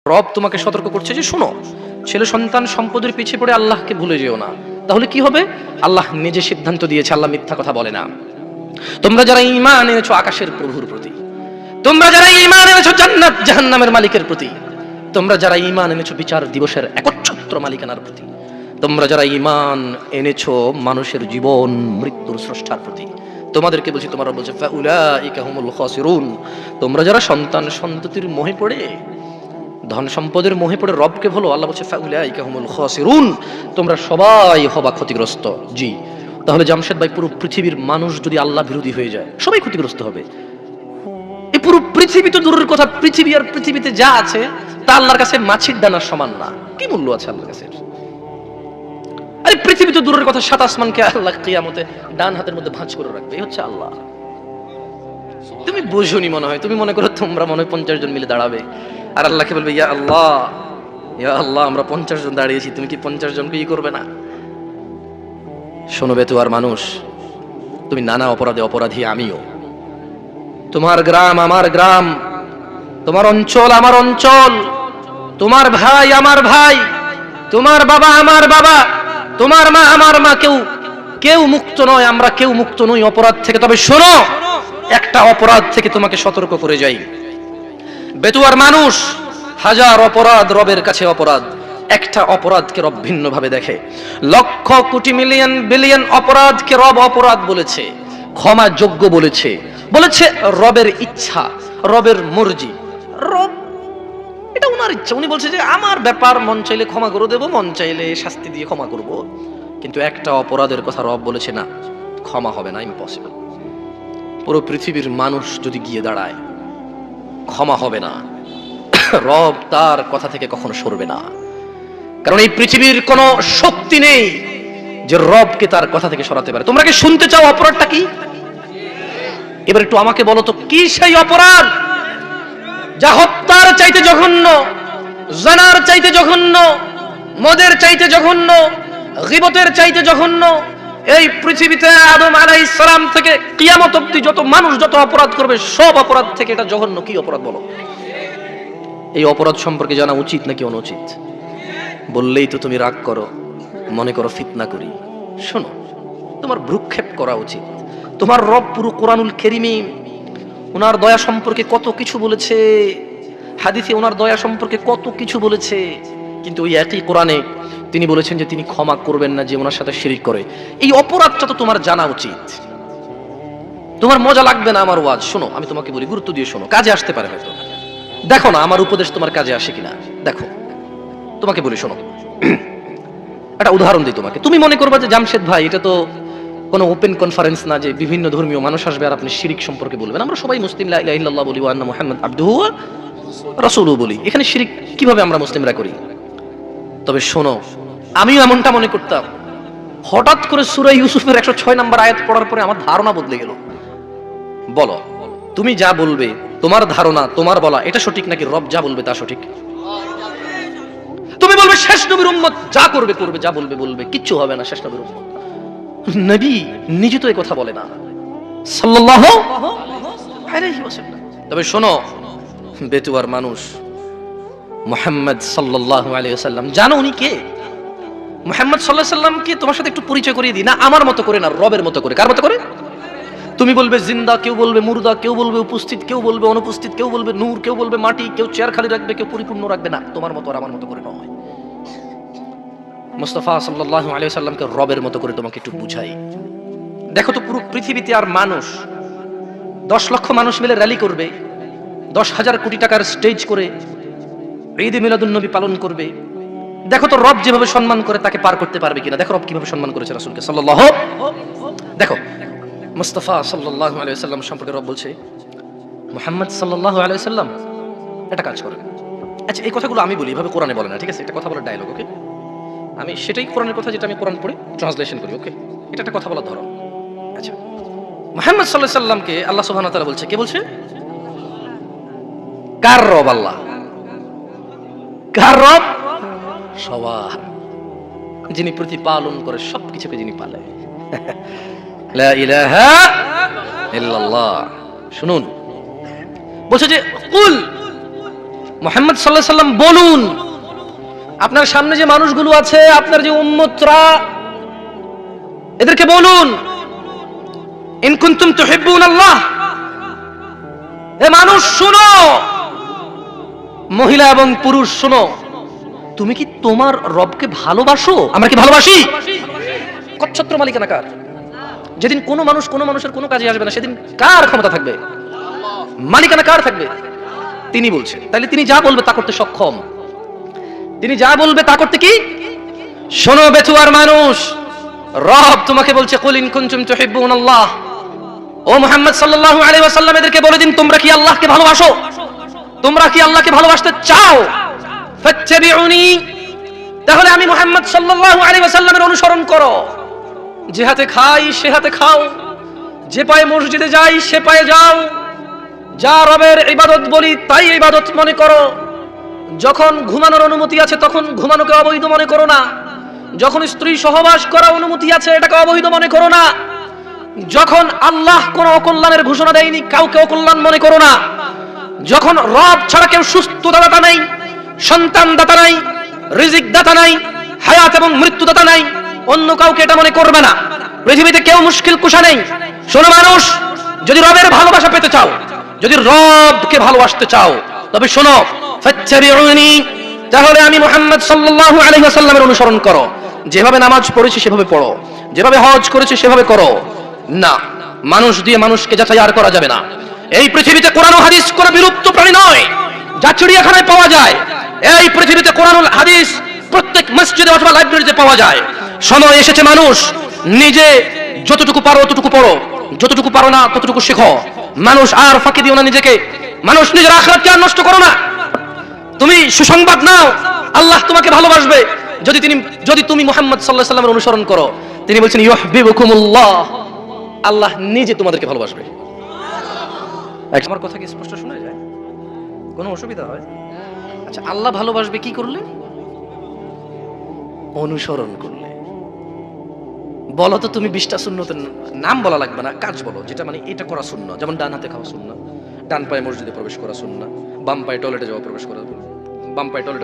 রব তোমাকে সতর্ক করছে যে শোনো, ছেলে সন্তান সম্পদের পিছিয়ে পড়ে আল্লাহকে ভুলে যেও না। তাহলে কি হবে? আল্লাহ নিজে সিদ্ধান্ত দিয়েছে, আল্লাহ মিথ্যা কথা বলে না। তোমরা যারা ঈমান এনেছো আকাশের প্রভুর প্রতি, তোমরা যারা ঈমান এনেছো জান্নাত জাহান্নামের মালিকের প্রতি, তোমরা যারা ঈমান এনেছো বিচার দিবসের একচ্ছত্র মালিকানার প্রতি, তোমরা যারা ঈমান এনেছো মানুষের জীবন মৃত্যুর স্রষ্টার প্রতি, তোমাদেরকে বলছি, তোমার বলছে ফাউলাইকা হুমুল খাসিরুন, তোমরা যারা সন্তান সন্ততির মোহে পড়ে, ধন সম্পদের মোহে পড়ে রবকে ভুলো, আল্লাহ বলছে ফাউলাইকা হুমুল খাসিরুন, তোমরা সবাই হবা ক্ষতিগ্রস্ত। জি, তাহলে জামশেদ ভাই, পুরো পৃথিবীর মানুষ যদি আল্লাহ বিরোধী হয়ে যায়, সবাই ক্ষতিগ্রস্ত হবে। এই পুরো পৃথিবী তো দূরের কথা, পৃথিবী আর পৃথিবীতে যা আছে তা আল্লাহর কাছে মাছির দানার সমান না। কি মূল্য আছে আল্লাহর কাছে? আরে পৃথিবী তো দূরের কথা, সাত আসমানকে আল্লাহ কিয়ামতে ডান হাতের মধ্যে ভাঁজ করে রাখবে, এই হচ্ছে আল্লাহ। তুমি বুঝুনি মনে হয়, তুমি মনে করো তোমরা মনে হয় 50 জন মিলে দাঁড়াবে আর আল্লাহকে বলবে ইয়া আল্লাহ, ইয়া আল্লাহ, আমরা 50 জন দাঁড়িয়েছি, তুমি কি 50 জনকে ই করবে না? শোনো বেতুয়ার মানুষ, তুমি নানা অপরাধে অপরাধী, আমিও। তোমার গ্রাম আমার গ্রাম, তোমার অঞ্চল আমার অঞ্চল, তোমার ভাই আমার ভাই, তোমার বাবা আমার বাবা, তোমার মা আমার মা, কেউ মুক্ত নয়, আমরা কেউ মুক্ত নই অপরাধ থেকে। তবে শোনো, একটা অপরাধ থেকে তোমাকে সতর্ক করে যাই। বেতুয়ার মানুষ, হাজার অপরাধ রবের কাছে অপরাধ, একটা অপরাধকে রব ভিন্ন ভাবে দেখে। লক্ষ কোটি মিলিয়ন বিলিয়ন অপরাধকে রব অপরাধ বলেছে, ক্ষমা যোগ্য বলেছে, বলেছে রবের ইচ্ছা, রবের মর্জি। রব এটা ওনার ইচ্ছা, উনি বলছে যে আমার ব্যাপার, মন চাইলে ক্ষমা করে দেবো, মন চাইলে শাস্তি দিয়ে ক্ষমা করব। কিন্তু একটা অপরাধের কথা রব বলেছে না, ক্ষমা হবে না, ইম্পসিবল। পুরো পৃথিবীর মানুষ যদি গিয়ে দাঁড়ায়, ক্ষমা হবে না। রব তার কথা থেকে কখনো সরবে না, কারণ এই পৃথিবীর কোনো শক্তি নেই যে রবকে তার কথা থেকে সরাতে পারে। তোমরা কি শুনতে চাও অপরাধটা কি? এবার একটু আমাকে বলো তো, কি সেই অপরাধ যা হত্যার চাইতে জঘন্য, জানার চাইতে জঘন্য, মদের চাইতে জঘন্য, গীবতের চাইতে জঘন্য? এই পৃথিবীতে আদম আলাইহিস সালাম থেকে কিয়ামত অবধি যত মানুষ যত অপরাধ করবে, সব অপরাধ থেকে এটা জঘন্য। কি অপরাধ বলো? এই অপরাধ সম্পর্কে জানা উচিত নাকি অনুচিত? বললেই তো তুমি রাগ করো, মনে করো ফিতনা করি। শোনো, তোমার ভ্রুক্ষেপ করা উচিত। তোমার রব পুরো কোরআনুল কারীমে ওনার দয়া সম্পর্কে কত কিছু বলেছে, হাদিসে ওনার দয়া সম্পর্কে কত কিছু বলেছে, কিন্তু ওই একই কোরআনে তিনি বলেছেন যে তিনি ক্ষমা করবেন না যে ওনার সাথে শিরিক করে। এই অপরাধটা তো তোমার জানা উচিত। তোমার মজা লাগবে না আমার ওয়াজ, শোনো আমি তোমাকে বলি, গুরুত্ব দিয়ে শোনো, কাজে আসতে পারে হয়তো। দেখো না আমার উপদেশ তোমার কাজে আসে কিনা, দেখো। তোমাকে বলি শোনো, একটা উদাহরণ দিই তোমাকে। তুমি মনে করবা যে জামশেদ ভাই, এটা তো কোনো ওপেন কনফারেন্স না যে বিভিন্ন ধর্মীয় মানুষ আসবে আর আপনি শিরিক সম্পর্কে বলবেন। আমরা সবাই মুসলিম, লা ইলাহা ইল্লাল্লাহ বলি, ওয়া আন্না মুহাম্মাদ আবদুহু ওয়া রাসূলুহু বলি। এখানে শিরিক কিভাবে আমরা মুসলিমরা করি? তবে শোনো, আমিও এমনটা মনে করতাম। হঠাৎ করে সূরা ইউসুফের 106 নম্বর আয়াত পড়ার পরে আমার ধারণা বদলে গেল। বলো, তুমি যা বলবে, তোমার ধারণা, তোমার বলা, এটা সঠিক নাকি রব যা বলবে তা সঠিক? তুমি বলবে শেষ নবীর উম্মত যা করবে করবে, যা বলবে বলবে, কিচ্ছু হবে না শেষ নবীর উম্মত। নবী নিজে তো এই কথা বলে না, সাল্লাল্লাহু আলাইহি ওয়াসাল্লাম। তবে শোনো বেতুয়ার মানুষ, মুহাম্মদ সাল্লাল্লাহু আলাইহি ওয়াসাল্লাম, জানো উনি কে? মুহাম্মদ সাল্লাল্লাহু আলাইহি ওয়াসাল্লামকে তোমার সাথে একটু পরিচয় করিয়ে দিই না, আমার মতো করে না, রবের মতো করে। কার মতো করে? তুমি বলবে জিন্দা, কেউ বলবে মুর্দা, কেউ বলবে উপস্থিত, কেউ বলবে অনুপস্থিত, কেউ বলবে নূর, কেউ বলবে মাটি, কেউ চেয়ার খালি রাখবে, কেউ পরিপূর্ণ রাখবে। না, তোমার মতো আর আমার মতো করে নয়। মুস্তাফা সাল্লাল্লাহু আলাইহি ওয়াসাল্লামকে রবের মতো করে তোমাকে একটু বুঝাই। দেখো তো পুরো পৃথিবীতে আর মানুষ 10 লক্ষ মানুষ মিলে র্যালি করবে, 10,000 কোটি টাকার স্টেজ করে ঈদে মিলাদুন নবী পালন করবে। দেখো তো রব যেভাবে সম্মান করে তাকে পার করতে পারবে কিনা। দেখো রব কিভাবে সম্মান করেছে রাসূলকে সাল্লাল্লাহু। দেখো মুস্তাফা সাল্লাল্লাহু আলাইহি ওয়াসাল্লাম সম্পর্কে রব বলছে, মুহাম্মদ সাল্লাল্লাহু আলাইহি ওয়াসাল্লাম একটা কাজ করেন। আচ্ছা, এই কথাগুলো আমি বলি, এভাবে কোরআনে বলে না, ঠিক আছে? এটা কথা বলার ডায়লগ, ওকে? আমি সেটাই কোরআনের কথা যেটা আমি কোরআন পড়ে ট্রান্সলেশন করি, ওকে? এটা একটা কথা বলার ধরন। আচ্ছা, মুহাম্মদ সাল্লাল্লাহু আলাইহি ওয়াসাল্লামকে আল্লাহ সুবহানাহু ওয়া তাআলা বলছে, কে বলছে? কার রব? আল্লাহ। কার রব? সবার, যিনি প্রতিপালন করে, সবকিছুকে যিনি পালে। লা ইলাহা ইল্লাল্লাহ। শুনুন, বলছে যে কুল মুহাম্মদ সাল্লাল্লাহু আলাইহি সাল্লাম বলুন, আপনার সামনে যে মানুষগুলো আছে, আপনার যে উম্মতরা, এদেরকে বলুন, ইন কুনতুম তুহিব্বুনাল্লাহ, এ মানুষ শুনো, মহিলা এবং পুরুষ শুনো, তুমি কি তোমার রবকে ভালোবাসো? আমরা কি ভালোবাসি? কচ্ছত্র মালিকানা কার? যেদিন কোনো মানুষ কোনো মানুষের কোনো কাজে আসবে না, সেদিন কার ক্ষমতা থাকবে? মালিকানা কার থাকবে? তিনি বলছেন। তাহলে তিনি যা বলবে তা করতে সক্ষম। তিনি যা বলবে তা করতে কি? শোনো বেতুয়ার মানুষ, রব তোমাকে বলছে, কুল ইন কুনতুম তুহিব্বুনাল্লাহ, ও মুহাম্মদ সাল্লাল্লাহু আলাইহি ওয়াসাল্লাম, এদেরকে বলে দিন, তোমরা কি আল্লাহকে ভালোবাসো? তোমরা কি আল্লাহকে ভালোবাসতে চাও? ফাত্তাবিউনি, তাহলে আমি মুহাম্মদ সাল্লাল্লাহু আলাইহি ওয়াসাল্লামের অনুসরণ করো। যে হাতে খাই সে হাতে খাও, যে পায়ে মসজিদে যাই সে পায়ে যাও, যা রবের ইবাদত বলি তাই ইবাদত মনে করো। যখন ঘুমানোর অনুমতি আছে তখন ঘুমানোকে অবৈধ মনে করো না। যখন স্ত্রী সহবাস করার অনুমতি আছে এটাকে অবৈধ মনে করো না। যখন আল্লাহ কোনো অকল্যাণের ঘোষণা দেয়নি কাউকে অকল্যাণ মনে করো না। যখন রব ছাড়া কেউ সুস্থ দাতা নাই, সন্তান দাতা নাই, রিজিক দাতা নাই, হায়াত এবং মৃত্যু দাতা নাই, অন্য কাউকে এটা মনে করবে না। পৃথিবীতে কেউ মুশকিল কুশা নেই। শোনো মানুষ, যদি রবের ভালোবাসা পেতে চাও, যদি রবকে ভালোবাসতে চাও, তবে শোনো, ফাত্তাবিউনি, তাহলে আমি মুহাম্মদ সাল্লাল্লাহু আলাইহি ওয়াসাল্লামের অনুসরণ করো। যেভাবে নামাজ পড়েছি সেভাবে পড়ো, যেভাবে হজ করেছি সেভাবে করো। না, মানুষ দিয়ে মানুষকে যাচাই আর করা যাবে না। এই পৃথিবীতে কোরআন ও হাদিস কোনো বিলুপ্ত প্রাণী নয়, যা চিড়িয়াখানায় পাওয়া যায়। এই পৃথিবীতে কোরআন ও হাদিস প্রত্যেক মসজিদে অথবা লাইব্রেরিতে পাওয়া যায়। সময় এসেছে মানুষ নিজে যতটুকু পারো ততটুকু পড়ো, যতটুকু পারো না ততটুকু শেখো। মানুষ আর ফাঁকি দিও না নিজেকে। মানুষ নিজের আখিরাতকে আর নষ্ট করো না। তুমি সুসংবাদ নাও, আল্লাহ তোমাকে ভালোবাসবে যদি তুমি মুহাম্মদ সাল্লাল্লাহু আলাইহি ওয়াসাল্লামের অনুসরণ করো। তিনি বলছেন, ইউহিব্বুকুমুল্লাহ, আল্লাহ নিজে তোমাদেরকে ভালোবাসবে। আমার কথা কি স্পষ্ট শোনা যায়? কোনো অসুবিধা হয়? আচ্ছা, আল্লাহ ভালোবাসবে কি করলে? অনুসরণ করলে। বলো তো তুমি 20টা সুন্নতের নাম বলা লাগবে না, কাজ বলো যেটা মানে এটা করা সুন্নাহ। যেমন ডান হাতে খাওয়া সুন্নাহ, ডান পায়ে মসজিদে প্রবেশ করা সুন্নাহ, বাম পায়ে টয়লেটে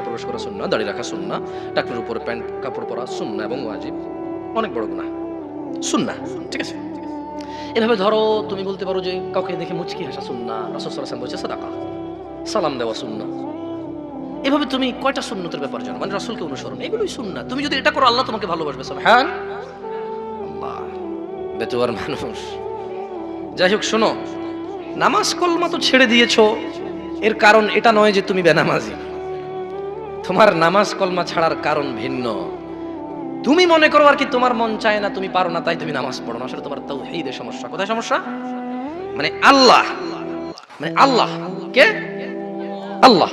প্রবেশ করা সুন্নাহ, দাড়ি রাখা সুন্নাহ, টাকনুর উপরে প্যান্ট কাপড় পরা সুন্নাহ এবং ওয়াজিব। অনেক বড় গুনাহ, সুন্নাহ। ঠিক আছে, এভাবে ধরো তুমি বলতে পারো যে কাউকে দেখে মুচকি হাসা সুন্নাহ, রাসূল সাল্লাল্লাহু আলাইহি ওয়াসাল্লাম বলেছে সাদাকা, সালাম দেওয়া সুন্নাহ। এভাবে তুমি কয়টা সুন্নতের ব্যাপার জানো, মানে রাসূলকে অনুসরণ, এগুলোই সুন্নাহ। তুমি যদি এটা করো আল্লাহ তোমাকে ভালোবাসবে। সুবহানাল্লাহ, বেতুয়ার মানুষ। যাই হোক, শোনো, নামাজ কলমা তো ছেড়ে দিয়েছো, এর কারণ এটা নয় যে তুমি বেনামাজি। তোমার নামাজ কলমা ছাড়ার কারণ ভিন্ন। তুমি মনে করো আর কি তোমার মন চায় না, তুমি পারো না, তাই তুমি নামাজ পড়ো না। আসলে তোমার তাওহীদের সমস্যা। কোথায় সমস্যা? মানে আল্লাহ কে? আল্লাহ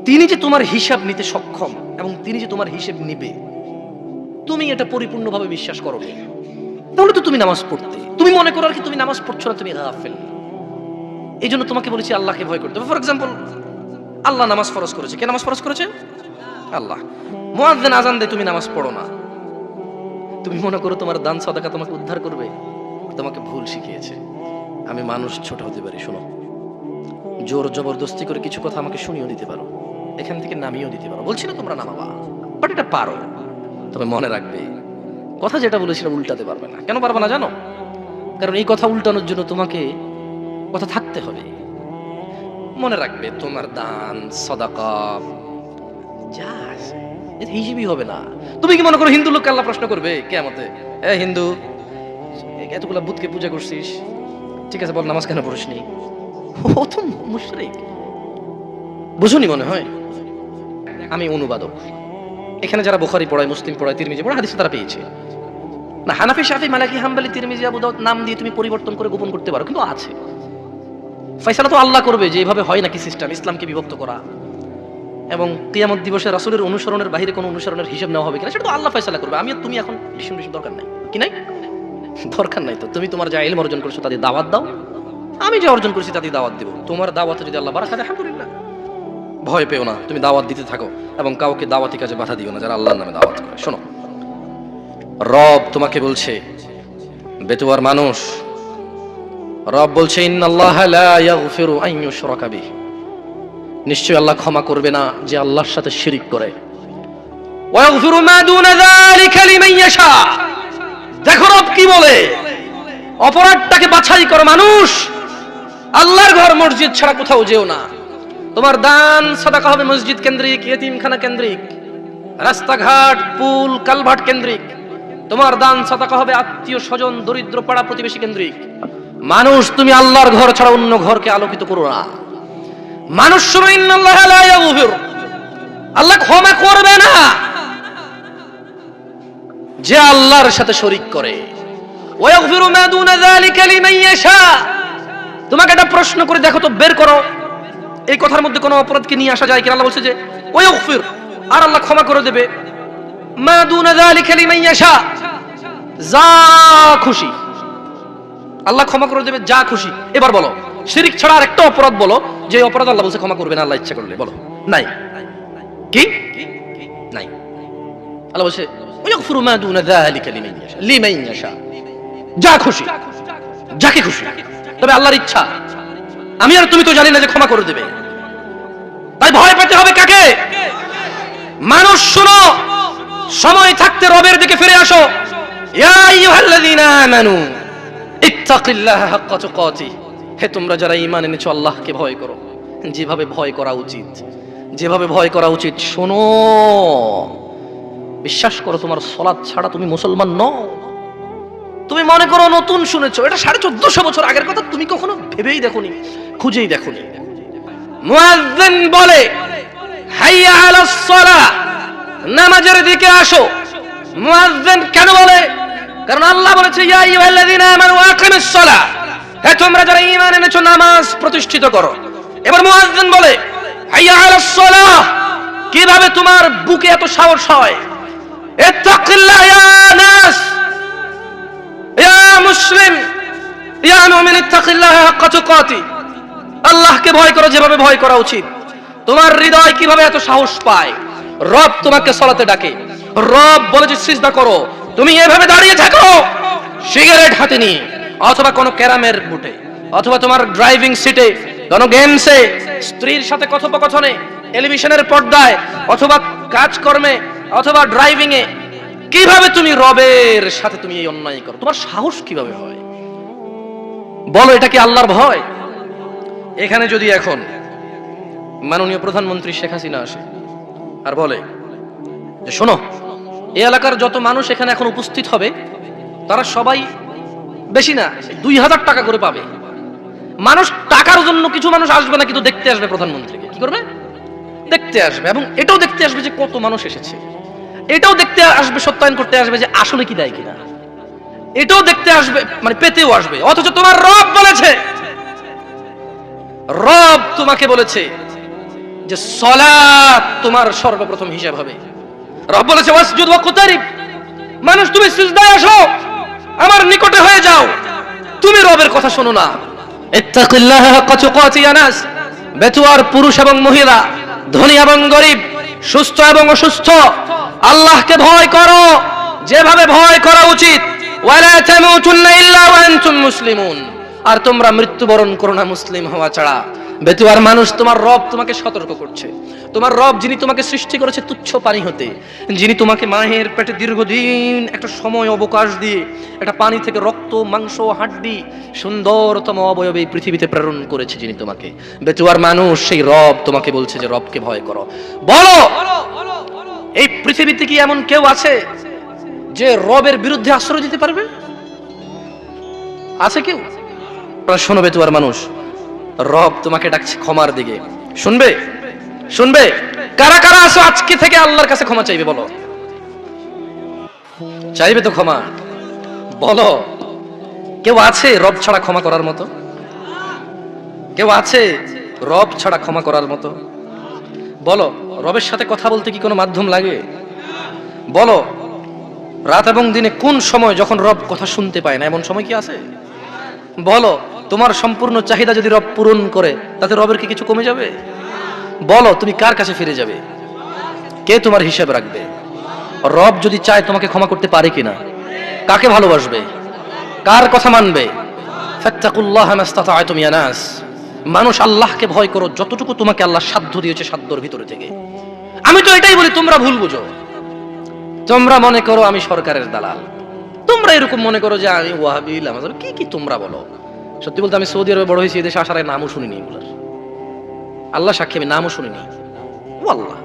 তিনি যে তোমার হিসাব নিতে সক্ষম এবং তিনি যে তোমার হিসাব নিবে, তুমি এটা পরিপূর্ণভাবে বিশ্বাস করো, তাহলে তো তুমি নামাজ পড়তে। তুমি মনে করো আর কি তুমি নামাজ পড়ছো না, তুমি গাফেল। এই জন্য তোমাকে বলেছি আল্লাহকে ভয় করতে হবে। ফর এক্সাম্পল, আল্লাহ নামাজ ফরজ করেছে। কে নামাজ ফরজ করেছে? আল্লাহ। মুয়াজ্জিন আযান দেয়, তুমি নামাজ পড়ো না। তুমি মনে করো তোমার দান সাদাকা তোমাকে উদ্ধার করবে, তোমাকে ভুল শিখিয়েছে। আমি মানুষ, ছোট হতে পারি। শোনো, জোর জবরদস্তি করে কিছু কথা আমাকে শুনিয়েও দিতে পারো, এখান থেকে নামিয়েও দিতে পারো। বলছি না তোমরা নামাবা, বাট এটা পারো। তবে মনে রাখবে, কথা যেটা বলেছিলাম উল্টাতে পারবে না। কেন পারবে না জানো? কারণ এই কথা উল্টানোর জন্য তোমাকে কথা থাকতে হবে। মনে রাখবে, তোমার দান সাদাকা যা আছে এর হিসেবই হবে না। তুমি কি মনে করো হিন্দু লোককে আল্লাহ প্রশ্ন করবে কিয়ামতে, এ হিন্দু, এতগুলা বুতকে পূজা করছিস, ঠিক আছে বল নামাজ কেন পড়িসনি? ও তো মুশরিক। বুঝুনি মনে হয়? আমি অনুবাদক। এখানে যারা বুখারী পড়ায়, মুসলিম পড়ায়, তিরমিজি পড়ায়, হাদিস তারা পেয়েছে না। হানাফি, শাফি, মালিকি, হাম্বলি, তিরমিজি, আবু দাউদ নাম দিয়ে তুমি পরিবর্তন করে গোপন করতে পারো, কিন্তু আছে। ফয়সালা তো আল্লাহ করবে যে এভাবে হয় নাকি সিস্টেম, ইসলামকে বিভক্ত করা এবং কিয়ামত দিবসে রাসূলের অনুসরণের বাইরে কোনো অনুসরণের হিসাব নেওয়া হবে কিনা, সেটা তো আল্লাহ ফয়সালা করবে। আমি তুমি এখন বেশি দরকার নাই। কি নাই? দরকার নাই। তো তুমি তোমার যা ইলম অর্জন করেছো তাদের দাওয়াত দাও, আমি যা অর্জন করেছি তাদের দাওয়াত দেব। তোমার দাওয়াতে যদি আল্লাহ বারাকা দেয়, আলহামদুলিল্লাহ। ভয় পেও না, তুমি দাওয়াত দিতে থাকো এবং কাউকে দাওয়াতি কাজে বাধা দিও না যারা আল্লাহর নামে দাওয়াত করে। শোনো, রব তোমাকে বলছে, বেতুয়ার মানুষ, রব বলছে, ইন্নাল্লাহা লা ইয়াগফিরু আন ইউশরাকা বিহি, নিশ্চয়ই আল্লাহ ক্ষমা করবে না যে আল্লাহর সাথে শিরিক করে। ওয়াগফিরু মা দুনা যালিকা লিমান ইয়াশা। দেখো রব কি বলে, অপরাধটাকে বাছাই করো মানুষ। আল্লাহর ঘর মসজিদ ছাড়া কোথাও যেও না। তোমার দান সাদাকা হবে মসজিদ কেন্দ্রিক, ইতিমখানা কেন্দ্রিক, রাস্তাঘাট পুল কালভার্ট কেন্দ্রিক। তোমার দান সাদাকা হবে আত্মীয় স্বজন দরিদ্র পাড়া প্রতিবেশী কেন্দ্রিক। মানুষ তুমি আল্লাহর ঘর ছাড়া অন্য ঘরকে আলোকিত করো না। মানুষ শুনো, ইন্নাল্লাহা লা ইয়াগফির, আল্লাহ ক্ষমা করবে না যে আল্লাহর সাথে শরীক করে। ওয়াগফিরু মা দুনা যালিকা লিমান ইয়াশা। তোমাকে একটা প্রশ্ন করে দেখো তো, বের করো এই কথার মধ্যে কোনো অপরাধকে নিয়ে আসা যায় কিনা। আল্লাহ বলছে যে ওয়াগফির, আর আল্লাহ ক্ষমা করে দেবে, মা দুনা যালিকা লিমান ইয়াশা, যা খুশি আল্লাহ ক্ষমা করে দেবে, যা খুশি। এবার বলো শিরিক ছাড়া আরেকটা অপরাধ বলো যে অপরাধ আল্লাহ বলছে ক্ষমা করবে না আল্লাহ ইচ্ছা করলে, বলো। নাই, কি নাই। আল্লাহ বলছে ওয়াগফিরু মা দুনা যালিকা লিমান ইয়াশা, যা খুশি যাকে খুশি। তবে আল্লাহর ইচ্ছা, আমি আর তুমি তো জানি না যে ক্ষমা করে দেবে। তাই ভয় পেতে হবে কাকে? মানুষ শুনো, সময় থাকতে রবের দিকে ফিরে আসো। ইয়া আইয়ুহাল্লাযীনা আমানু ইত্তাকিল্লাহা হাক্কা তুকাতিহ। হে তোমরা যারা ঈমান এনেছো আল্লাহকে ভয় করো যেভাবে ভয় করা উচিত, যেভাবে ভয় করা উচিত। শোনো, বিশ্বাস করো তোমার সালাত ছাড়া তুমি মুসলমান নও। তুমি মনে করো নতুন শুনেছো, এটা 1450 বছর আগের কথা, তুমি কখনো ভেবেই দেখোনি, খুঁজেই দেখোনি। মুয়াজ্জিন বলে হাইয়া আলাস সালাহ, নামাজের দিকে আসো। মুয়াজ্জিন কেন বলে? কারণ আল্লাহ বলেছে ইয়া আইয়ুহাল্লাযীনা আমানু আকিমিস সালাহ, হে তোমরা যারা ঈমান এনেছো নামাজ প্রতিষ্ঠিত করো। এবার মুয়াজ্জিন বলে হাইয়া আলাস সালাহ, কিভাবে তোমার বুকে এত সাহস হয়? ইত্তাকিল্লাহ ইয়া নাস, ইয়া মুসলিম, ইয়া মুমিন, ইত্তাকিল্লাহা হাক্কা তুকাতিহ, আল্লাহকে ভয় করো যেভাবে ভয় করা উচিত। তোমার হৃদয় কিভাবে এত সাহস পায়? রব তোমাকে সালাতে ডাকে, রব বলে যে সিজদা করো, তুমি এভাবে দাঁড়িয়ে থাকো সিগারেট হাতে নিয়ে, অথবা কোনো ক্যারামের বুটে, অথবা তোমার ড্রাইভিং সিটে, কোনো গেমসে, স্ত্রীর সাথে কথোপকথনে, টেলিভিশনের পর্দায়, অথবা কাজকর্মে, অথবা ড্রাইভিং এ। কিভাবে তুমি রবের সাথে তুমি এই অন্যায় করো? তোমার সাহস কিভাবে হয়? বলো, এটা কি আল্লাহর ভয়? এখানে যদি এখন মাননীয় প্রধানমন্ত্রী শেখ হাসিনা আসে আর বলে যে শোনো, এই এলাকার যত মানুষ এখানে এখন উপস্থিত হবে তারা সবাই বেশি না 2000 টাকা করে পাবে। মানুষ টাকার জন্য, কিছু মানুষ আসবে না কিন্তু দেখতে আসবে প্রধানমন্ত্রীকে। কি করবে? দেখতে আসবে, এবং এটাও দেখতে আসবে যে কত মানুষ এসেছে, এটাও দেখতে আসবে, সত্যায়ন করতে আসবে যে আসলে কি দেয় কিনা, এটাও দেখতে আসবে, মানে পেতেও আসবে। অথচ তোমার রব বলেছে, রব তোমাকে বলেছে যে সালাত তোমার সর্বপ্রথম হিসাব হবে। রব বলেছে ওয়াসজুদ ওয়াকতারিব, মানুষ তুমি সিজদায় আসো, আমার নিকটে হয়ে যাও। তুমি রবের কথা শোনো না। ইত্তাকিল্লাহা হাক্কা তুকাতিহ ইয়া নাস, বেতুয়ার পুরুষ এবং মহিলা, ধনী এবং গরিব, সুস্থ এবং অসুস্থ, আল্লাহকে ভয় করো যেভাবে ভয় করা উচিত। ওয়ালা তামুতুন্না ইল্লা ওয়া আনতুম মুসলিমুন, আর তোমরা মৃত্যুবরণ করো না মুসলিম হওয়া ছাড়া। বেতুয়ার মানুষ, তোমার রব তোমাকে সতর্ক করছে। তোমার রব যিনি তোমাকে সৃষ্টি করেছে তুচ্ছ পানি হতে, যিনি তোমাকে মায়ের পেটে দীর্ঘদিন একটা সময় অবকাশ দিয়ে একটা পানি থেকে রক্ত মাংস হাড্ডি সুন্দরতম অবয়বে এই পৃথিবীতে প্রেরণ করেছে, যিনি তোমাকে, বেতুয়ার মানুষ, সেই রব তোমাকে বলছে যে রবকে ভয় করো। বলো, এই পৃথিবীতে কি এমন কেউ আছে যে রবের বিরুদ্ধে আশ্রয় দিতে পারবে? আছে কেউ? শোনো বেতুয়ার মানুষ, রব তোমাকে ডাকছে ক্ষমার দিকে। শুনবে? শুনবে? কারা কারা আছো আজকে থেকে আল্লাহর কাছে ক্ষমা চাইবে? বলো, চাইবে তো ক্ষমা? বলো, কেউ আছে রব ছাড়া ক্ষমা করার মতো? কেউ আছে রব ছাড়া ক্ষমা করার মতো? বলো, রবের সাথে কথা বলতে কি কোনো মাধ্যম লাগে? বলো, রাত এবং দিনে কোন সময় যখন রব কথা শুনতে পায় না এমন সময় কি আছে? বলো, তোমার সম্পূর্ণ চাহিদা যদি রব পূরণ করে তাতে রবের কি কিছু কমে যাবে? বলো, তুমি কার কাছে ফিরে যাবে? কে তোমার হিসাব রাখবে? রব যদি চায় তোমাকে ক্ষমা করতে পারে কিনা? কাকে ভালোবাসবে? কার কথা মানবে? ফাত্তাকুল্লাহা মাস্তাতা'তুম ইয়া নাস, মানুষ আল্লাহকে ভয় করো যতটুকু তোমাকে আল্লাহ সাধ্য দিয়েছে, সাধ্যর ভিতরে থেকে। আমি তো এটাই বলি, তোমরা ভুল বুঝো। তোমরা মনে করো আমি সরকারের দালাল, তোমরা এরকম মনে করো যে আমি ওয়াহাবি, কি কি তোমরা বলো। সত্যি বলতে আমি সৌদি আরবে বড় হয়েছি, এদেশে আসার আগে নামও শুনিনি এগুলার। আল্লাহ সাক্ষী, আমি নামও শুনিনি। ও আল্লাহ,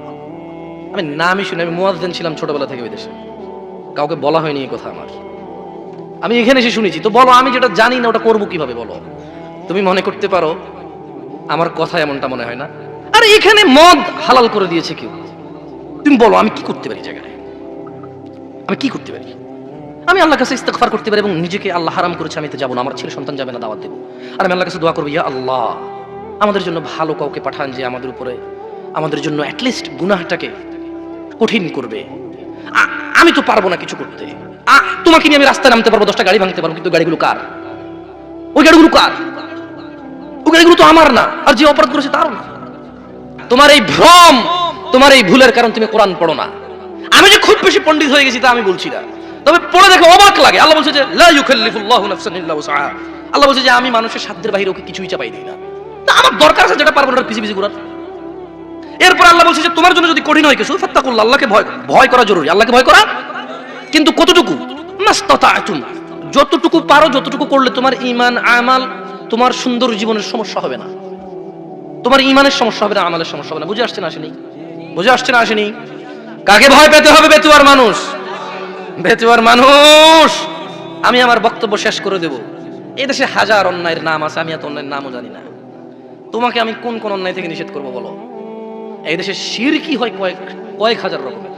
আমি নামই শুনি। আমি মুয়াজ্জিন ছিলাম ছোটবেলা থেকে ওই দেশে, কাউকে বলা হয়নি এই কথা আমার। আমি এখানে এসে শুনেছি। তো বলো, আমি যেটা জানি না ওটা করবো কিভাবে বলো? তুমি মনে করতে পারো আমার কথা এমনটা মনে হয় না? আরে এখানে মদ হালাল করে দিয়েছে কেউ, তুমি বলো আমি কি করতে পারি? জায়গায় আমি কি করতে পারি? আমি আল্লাহর কাছে ইস্তেগফার করতে পারি এবং নিজেকে আল্লাহ হারাম করেছে আমি তো যাবো না, আমার ছেলে সন্তান যাবে না, দাওয়াত দেবো। আর আমি আল্লাহর কাছে দোয়া করবো, ইয়া আল্লাহ আমাদের জন্য ভালো কাউকে পাঠান যে আমাদের উপরে, আমাদের জন্য অ্যাটলিস্ট গুনাহটাকে কঠিন করবে। আমি তো পারবো না কিছু করতে। তোমাকে নিয়ে আমি রাস্তায় নামতে পারবো, 10টা গাড়ি ভাঙতে পারবো, কিন্তু গাড়িগুলো কার? ওই গাড়িগুলো কার? ওই গাড়িগুলো তো আমার না, আর যে অপরাধ করেছে তারও না। তোমার এই ভ্রম, তোমার এই ভুলের কারণ তুমি কোরআন পড়ো না। আমি যে খুব বেশি পণ্ডিত হয়ে গেছি তা আমি বলছি না, তবে পড়ে দেখে অবাক লাগে। আল্লাহ বলছে যে লা ইউকাল্লিফুল্লাহু নাফসান ইল্লা উসআহা। আল্লাহ বলছে যে আমি মানুষের সাধ্যের বাইরে ওকে কিছুই চাপাই দিই না। তা আমার দরকার আছে যেটা পারবো না পিছি পিছি ঘোরার। এরপর আল্লাহ বলছে যে তোমার জন্য যদি কঠিন হয় কিছু, ফাত্তাকুল্লাহ, আল্লাহকে ভয় করা জরুরি। আল্লাহকে ভয় করা, কিন্তু কতটুকু? মাস্তাতাতুম, যতটুকু পারো, যতটুকু করলে তোমার ঈমান আমাল, তোমার সুন্দর জীবনের সমস্যা হবে না, তোমার ঈমানের সমস্যা হবে না, আমালের সমস্যা হবে না। বুঝে আসছে না আসেনি? বুঝে আসছে না আসেনি? কাকে ভয় পেতে হবে? বেতুয়ার মানুষ, বেতুয়ার মানুষ। আমি আমার বক্তব্য শেষ করে দেব। এই দেশে হাজার অন্যায়ের নাম আছে, আমি এত অন্যায়ের নামও জানি না। তোমাকে আমি কোন কোন অন্যায় থেকে নিষেধ করবো বলো? এই দেশে শিরকি হয় কয়েক হাজার রকমের।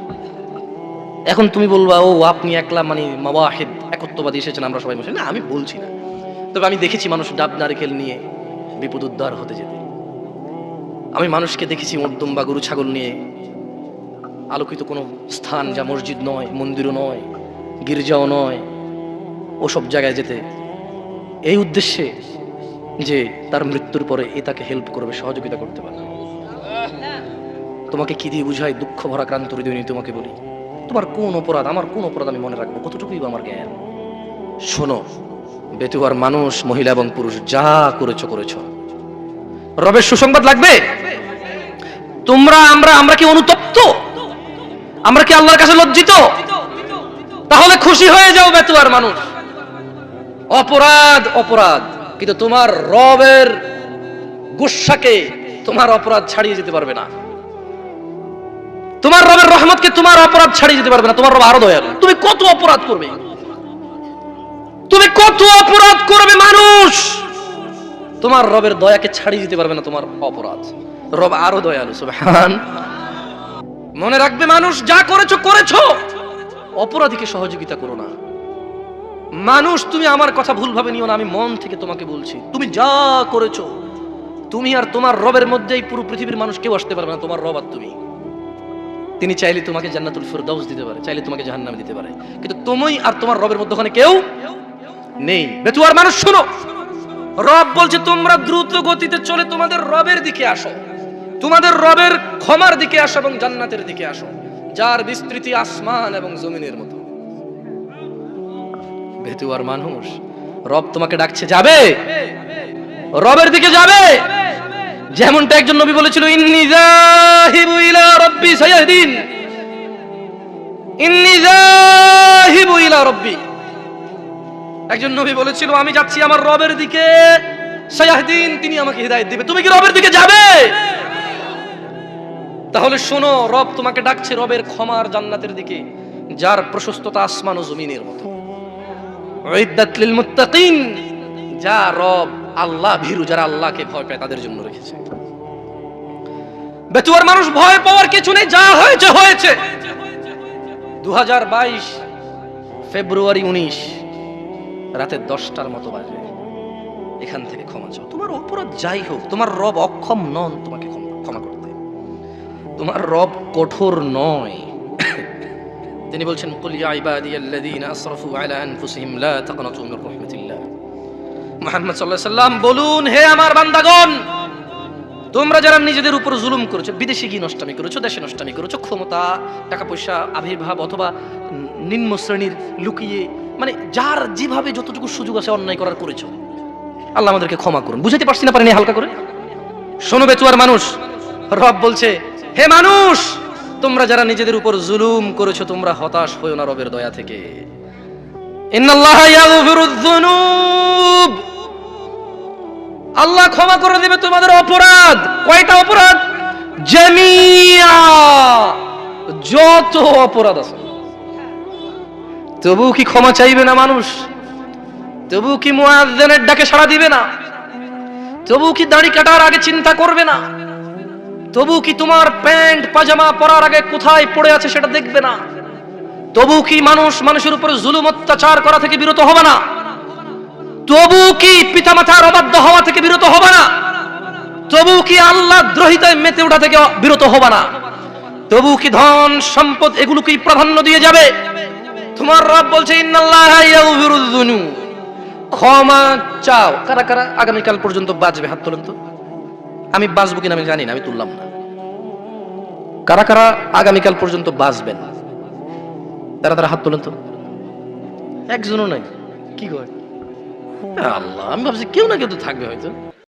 এখন তুমি বলবা ও আপনি একলা মানে মাওয়াহিদ একত্ববাদী এসেছেন, আমরা সবাই মুসলিম। না, আমি বলছি না, তবে আমি দেখেছি মানুষ ডাব নারকেল নিয়ে বিপদ উদ্ধার হতে যেতে। আমি মানুষকে দেখেছি মধ্যম বা গরু ছাগল নিয়ে আলোকিত কোনো স্থান, যা মসজিদ নয়, মন্দিরও নয়, গির্জাও নয়, ওসব জায়গায় যেতে, এই উদ্দেশ্যে যে তার মৃত্যুর পরে এ তাকে হেল্প করবে, সহযোগিতা করতে পারে। তোমাকে কি দিয়ে বুঝাই? দুঃখ ভরা ক্রান্ত হৃদয় নিয়ে তোমাকে বলি, তোমার কোন অপরাধ, আমার কোন অপরাধ আমি মনে রাখবো? কতটুকুই বা আমার জ্ঞান। শোনো বেতুয়ার মানুষ, মহিলা এবং পুরুষ, যা করেছো করেছো। রবের সুসংবাদ লাগবে? তোমরা আমরা কি অনুতপ্ত? আমরা কি আল্লাহর কাছে লজ্জিত? তাহলে খুশি হয়ে যাও বেতুয়ার মানুষ। অপরাধ অপরাধ, কিন্তু তোমার রবের গুসাকে তোমার অপরাধ ছাড়িয়ে যেতে পারবে না। তোমার রবের রহমতকে তোমার অপরাধ ছাড়িয়ে যেতে পারবে না। তোমার রব আরো দয়ালু। তুমি কত অপরাধ করবে, তুমি কত অপরাধ করবে মানুষ, তোমার রবের দয়াকে ছাড়িয়ে যেতে পারবে না তোমার অপরাধ। রব আরো দয়ালু, সুবহান। মনে রাখবে মানুষ, যা করেছো করেছো, অপরাধীকে সহযোগিতা করো না। মানুষ, তুমি আমার কথা ভুলভাবে নিও না, আমি মন থেকে তোমাকে বলছি, তুমি যা করেছো, তুমি আর তোমার রবের মধ্যে এই পুরো পৃথিবীর মানুষ কেউ আসতে পারবে না, তোমার রব আর তুমি। তিনি চাইলে তোমাকে জান্নাতুল ফিরদাউস দিতে পারে, চাইলে তোমাকে জাহান্নামে দিতে পারে, কিন্তু তুমি আর তোমার রবের মধ্যে ওখানে কেউ নেই। বেতুয়ার মানুষ শোনো, রব বলছে তোমরা দ্রুত গতিতে চলে তোমাদের রবের দিকে আসো, তোমাদের রবের ক্ষমার দিকে আসো এবং জান্নাতের দিকে আসো, যার বিস্তৃতি আসমান এবং জমিনের মতো। বেতুয়ার মানুষ, রব তোমাকে ডাকছে, যাবে রবের দিকে যাবে। যেমনটা একজন নবী বলেছিল, ইন্নী যাহিবু ইলা রাব্বি সায়াহদিন, ইন্নী যাহিবু ইলা রাব্বি। একজন নবী বলেছিল, আমি যাচ্ছি আমার রবের দিকে, সায়াহদিন, তিনি আমাকে হিদায়াত দিবে। তুমি কি রবের দিকে যাবে? তাহলে শোনো, রব তোমাকে ডাকছে রবের ক্ষমার জান্নাতের দিকে, যার প্রশস্ততা আসমান ও জমিনের মতো। উইদ্দাত লিল মুত্তাকিন, যা রব আল্লাহ ভীরু, যারা আল্লাহকে ভয় পায় তাদের জন্য রেখেছে। বেতুয়ার মানুষ, ভয় পাওয়ার কিছু নেই, যা হয়েছে হয়েছে। 2022 ফেব্রুয়ারি 19 রাতে 10টার মতো বাজে, এখান থেকে ক্ষমা চাও। তোমার অপরাধ যাই হোক, তোমার রব অক্ষম নন তোমাকে ক্ষমা করতে, তোমার রব কঠোর নয়। তিনি বলছেন, কুল ইয়া ইবাদিয়াল্লাযীনা আসরাফু আলা আনফুসিহিম লা তাকনাতু মির রাহমাতিল্লাহ। মুহাম্মদ সাল্লাল্লাহু আলাইহি ওয়াসাল্লাম বলুন, হে আমার বান্দাগণ, তোমরা যারা নিজেদের উপর জুলুম করেছো, বিদেশে গিয়ে নষ্টামি করেছো, দেশে নষ্টামি করেছো, ক্ষমতা, টাকা পয়সা, আবির্ভাব অথবা নিম্ন শ্রেণীর লুকিয়ে, মানে যার যেভাবে যতটুকু সুযোগ আছে অন্যায় করার করেছো, আল্লাহ আমাদেরকে ক্ষমা করুন। বুঝাতে পারছি না, পারেনি হালকা করে? শোনো বেচুয়ার মানুষ, রব বলছে হে মানুষ, তোমরা যারা নিজেদের উপর জুলুম করেছো তোমরা হতাশ হয়ো না রবের দয়া থেকে। ইন্নাল্লাহা ইয়াগফিরুয যুনুব, আল্লাহ ক্ষমা করে দেবে তোমাদের অপরাধ। কয়টা অপরাধ? জামিয়া, যত অপরাধ আছে। তবু কি ক্ষমা চাইবে না মানুষ? তবু কি মুয়াজ্জিনের ডাকে সাড়া দিবে না? তবু কি দাড়ি কাটার আগে চিন্তা করবে না? তবু কি তোমার প্যান্ট পাজামা পরার আগে কোথায় পড়ে আছে সেটা দেখবে না? তবু কি মানুষ মানুষের উপর জুলুম অত্যাচার করা থেকে বিরত হবে না? তবু কি পিতামাতার অবাধ্য হওয়া থেকে বিরত হবে না? তবু কি আল্লাহ দ্রোহিতায় মেতে ওঠা থেকে বিরত হবে না? তবু কি ধন সম্পদ এগুলোকেই প্রাধান্য দিয়ে যাবে? তোমার রব বলছে ইন্নাল্লাহা ইয়াগফিরুয যুনুব, ক্ষমা চাও। কারা কারা আগামীকাল পর্যন্ত বাঁচবে? হাত তোলেন তো। আমি বাঁচবো কিনা আমি জানি না, আমি তুললাম না। কারা কারা আগামীকাল পর্যন্ত বাঁচবেন? তারা তারা হাত তোলেন তো। একজনও নাই। কি কয় আল্লাহ, আমি ভাবছি কেউ না কেউ তো থাকবে হয়তো।